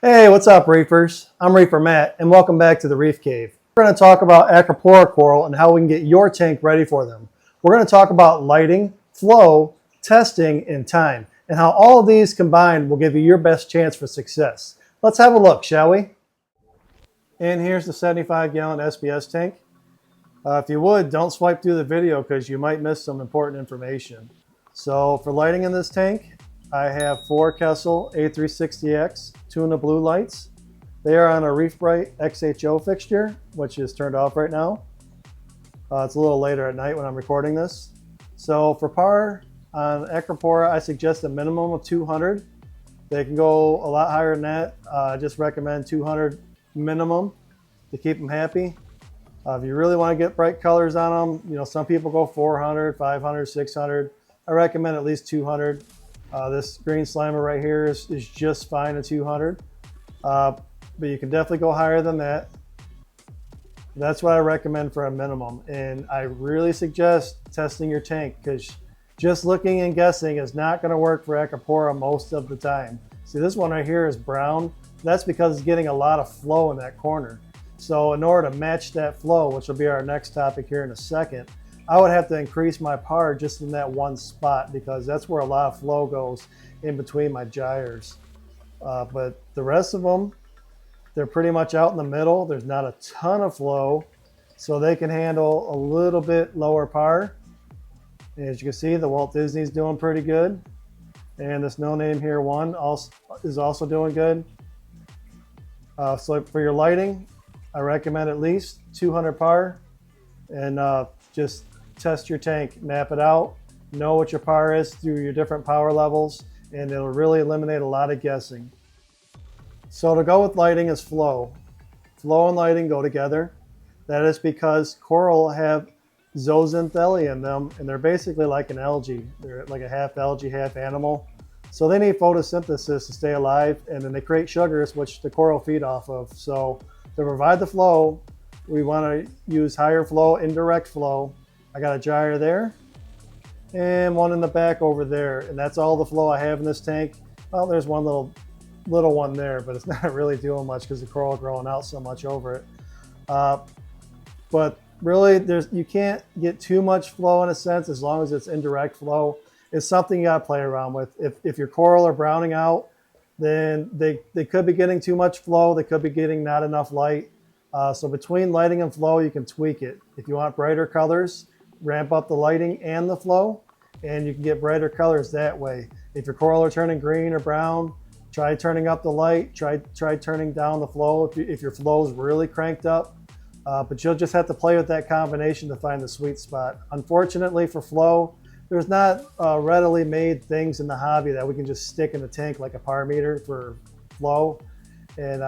Hey, what's up, Reefers? I'm Reefer Matt, and welcome back to the Reef Cave. We're going to talk about Acropora coral and how we can get your tank ready for them. We're going to talk about lighting, flow, testing, and time, and how all of these combined will give you your best chance for success. Let's have a look, shall we? And here's the 75-gallon SBS tank. If you would, don't swipe through the video because you might miss some important information. So for lighting in this tank, I have 4 Kessel A360X tuna blue lights. They are on a Reef Bright XHO fixture, which is turned off right now. It's a little later at night when I'm recording this. So for power on Acropora, I suggest a minimum of 200. They can go a lot higher than that. I just recommend 200 minimum to keep them happy. If you really want to get bright colors on them, some people go 400, 500, 600. I recommend at least 200. This green slimer right here is just fine at 200. But you can definitely go higher than that. That's what I recommend for a minimum. And I really suggest testing your tank because just looking and guessing is not going to work for Acropora most of the time. See, this one right here is brown. That's because it's getting a lot of flow in that corner. So in order to match that flow, which will be our next topic here in a second, I would have to increase my power just in that one spot because that's where a lot of flow goes in between my gyres. But the rest of them, they're pretty much out in the middle. There's not a ton of flow, so they can handle a little bit lower power. And as you can see, the Walt Disney's doing pretty good. And this No Name Here one is also doing good. So for your lighting, I recommend at least 200 power and just test your tank, map it out, know what your power is through your different power levels, and it'll really eliminate a lot of guessing. So to go with lighting is flow. Flow and lighting go together. That is because coral have zooxanthellae in them, and they're basically like an algae. They're like a half algae, half animal. So they need photosynthesis to stay alive, and then they create sugars, which the coral feed off of. So to provide the flow, we want to use higher flow, indirect flow. I got a gyre there and one in the back over there, and that's all the flow I have in this tank. Well, there's one little one there, but it's not really doing much because the coral is growing out so much over it. But really, you can't get too much flow in a sense as long as it's indirect flow. It's something you got to play around with. If your coral are browning out, then they could be getting too much flow. They could be getting not enough light. So between lighting and flow, you can tweak it. If you want brighter colors, ramp up the lighting and the flow, and you can get brighter colors that way. If your coral are turning green or brown, try turning up the light, try turning down the flow if your flow is really cranked up. But you'll just have to play with that combination to find the sweet spot. Unfortunately for flow, there's not readily made things in the hobby that we can just stick in the tank like a power meter for flow and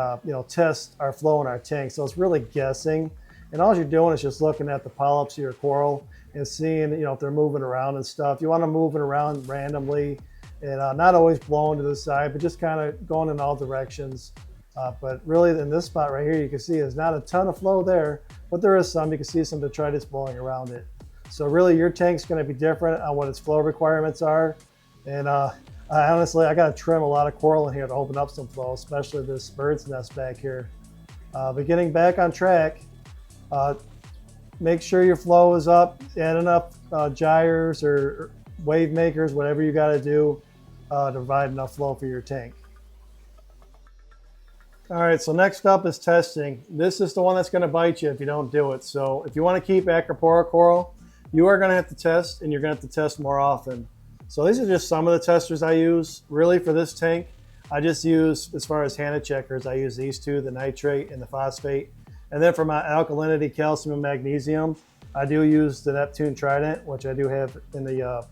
test our flow in our tank. So it's really guessing. And all you're doing is just looking at the polyps of your coral and seeing if they're moving around and stuff. You want to move it around randomly and not always blowing to the side, but just kind of going in all directions. But really in this spot right here, you can see there's not a ton of flow there, but there is some. You can see some detritus blowing around it. So really your tank's going to be different on what its flow requirements are. And honestly, I got to trim a lot of coral in here to open up some flow, especially this bird's nest back here. But getting back on track, make sure your flow is up, add enough gyres or wave makers, whatever you got to do to provide enough flow for your tank. All right, so next up is testing. This is the one that's going to bite you if you don't do it. So if you want to keep Acropora coral, you are going to have to test, and you're going to have to test more often. So these are just some of the testers I use. Really for this tank, I just use, as far as Hanna checkers, I use these two, the nitrate and the phosphate. And then for my alkalinity, calcium and magnesium, I do use the Neptune Trident, which I do have in the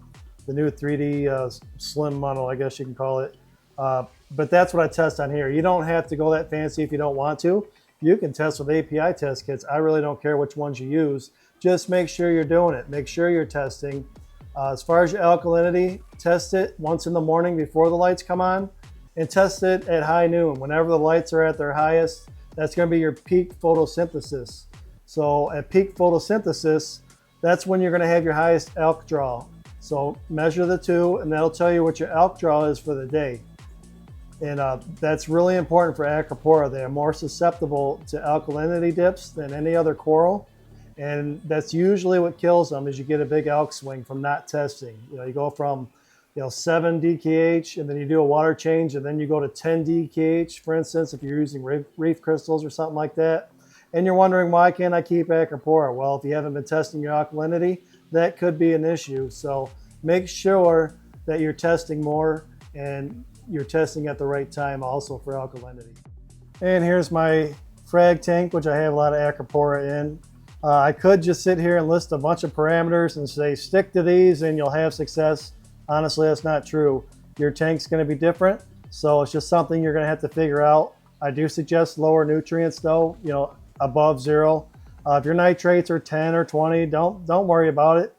new 3D slim model, I guess you can call it. But that's what I test on here. You don't have to go that fancy if you don't want to. You can test with API test kits. I really don't care which ones you use. Just make sure you're doing it. Make sure you're testing. As far as your alkalinity, test it once in the morning before the lights come on, and test it at high noon. Whenever the lights are at their highest, that's going to be your peak photosynthesis. So at peak photosynthesis, that's when you're going to have your highest alk draw. So measure the two, and that'll tell you what your alk draw is for the day. And that's really important for Acropora. They are more susceptible to alkalinity dips than any other coral. And that's usually what kills them, is you get a big alk swing from not testing. You go from 7 DKH, and then you do a water change, and then you go to 10 DKH, for instance, if you're using reef crystals or something like that. And you're wondering, why can't I keep Acropora? Well, if you haven't been testing your alkalinity, that could be an issue. So make sure that you're testing more, and you're testing at the right time also for alkalinity. And here's my frag tank, which I have a lot of Acropora in. I could just sit here and list a bunch of parameters and say, stick to these and you'll have success. Honestly, that's not true. Your tank's going to be different, so it's just something you're going to have to figure out. I do suggest lower nutrients though, above 0. If your nitrates are 10 or 20, don't worry about it.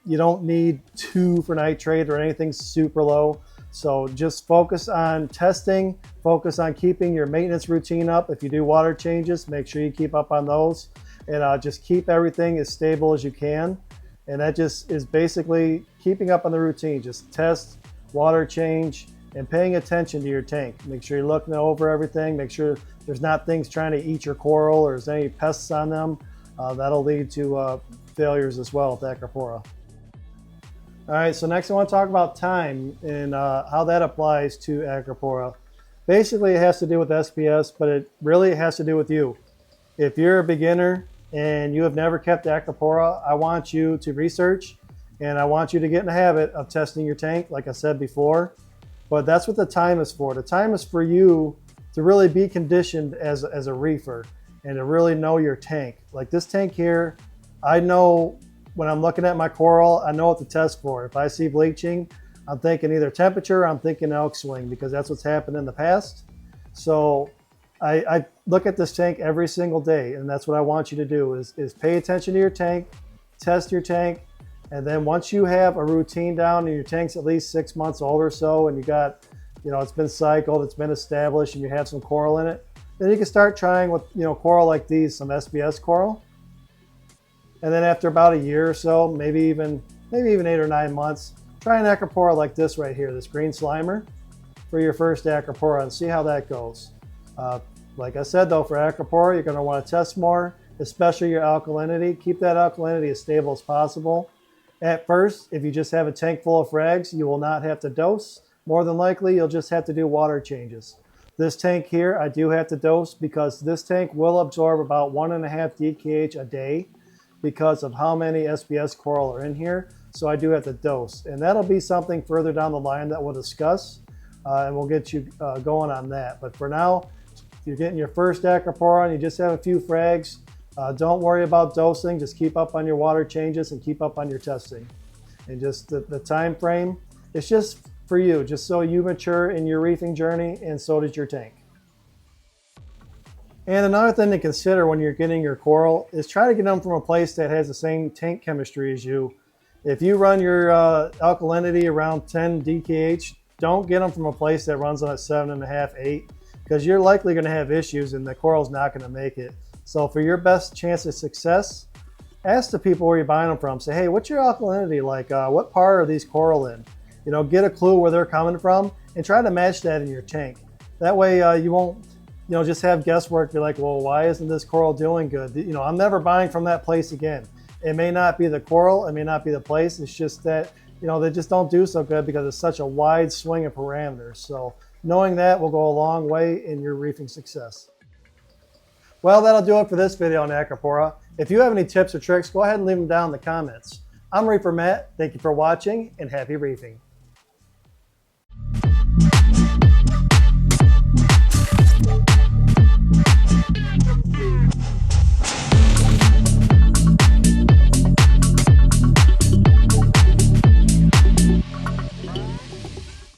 You don't need 2 for nitrate or anything super low. So just focus on testing, focus on keeping your maintenance routine up. If you do water changes, make sure you keep up on those, and just keep everything as stable as you can. And that just is basically keeping up on the routine. Just test, water change, and paying attention to your tank. Make sure you're looking over everything. Make sure there's not things trying to eat your coral or there's any pests on them. That'll lead to failures as well with Acropora. All right, so next I want to talk about time and how that applies to Acropora. Basically, it has to do with SPS, but it really has to do with you. If you're a beginner and you have never kept Acropora, I want you to research, and I want you to get in the habit of testing your tank, like I said before. But that's what the time is for. The time is for you to really be conditioned as a reefer and to really know your tank. Like this tank here, I know when I'm looking at my coral, I know what to test for. If I see bleaching, I'm thinking either temperature, or I'm thinking elk swing, because that's what's happened in the past. So I look at this tank every single day, and that's what I want you to do is pay attention to your tank, test your tank, and then once you have a routine down and your tank's at least 6 months old or so, and you got, it's been cycled, it's been established, and you have some coral in it, then you can start trying with, coral like these, some SPS coral. And then after about a year or so, maybe even 8 or 9 months, try an Acropora like this right here, this green slimer, for your first Acropora, and see how that goes. Like I said though, for Acropora, you're going to want to test more, especially your alkalinity. Keep that alkalinity as stable as possible. At first, if you just have a tank full of frags, you will not have to dose. More than likely, you'll just have to do water changes. This tank here, I do have to dose because this tank will absorb about 1.5 DKH a day because of how many SPS coral are in here. So I do have to dose. And that'll be something further down the line that we'll discuss, and we'll get you going on that. But for now, if you're getting your first Acropora and you just have a few frags, don't worry about dosing. Just keep up on your water changes and keep up on your testing. And just the time frame, it's just for you, just so you mature in your reefing journey, and so does your tank. And another thing to consider when you're getting your coral is try to get them from a place that has the same tank chemistry as you. If you run your alkalinity around 10 DKH, don't get them from a place that runs on at 7.5, 8, because you're likely going to have issues and the coral's not going to make it. So for your best chance of success, ask the people where you're buying them from. Say, hey, what's your alkalinity like? What part are these coral in? Get a clue where they're coming from and try to match that in your tank. That way you won't just have guesswork. Be like, well, why isn't this coral doing good? I'm never buying from that place again. It may not be the coral, it may not be the place. It's just that, they just don't do so good because it's such a wide swing of parameters. So knowing that will go a long way in your reefing success. Well, that'll do it for this video on Acropora. If you have any tips or tricks, go ahead and leave them down in the comments. I'm Reefer Matt. Thank you for watching, and happy reefing.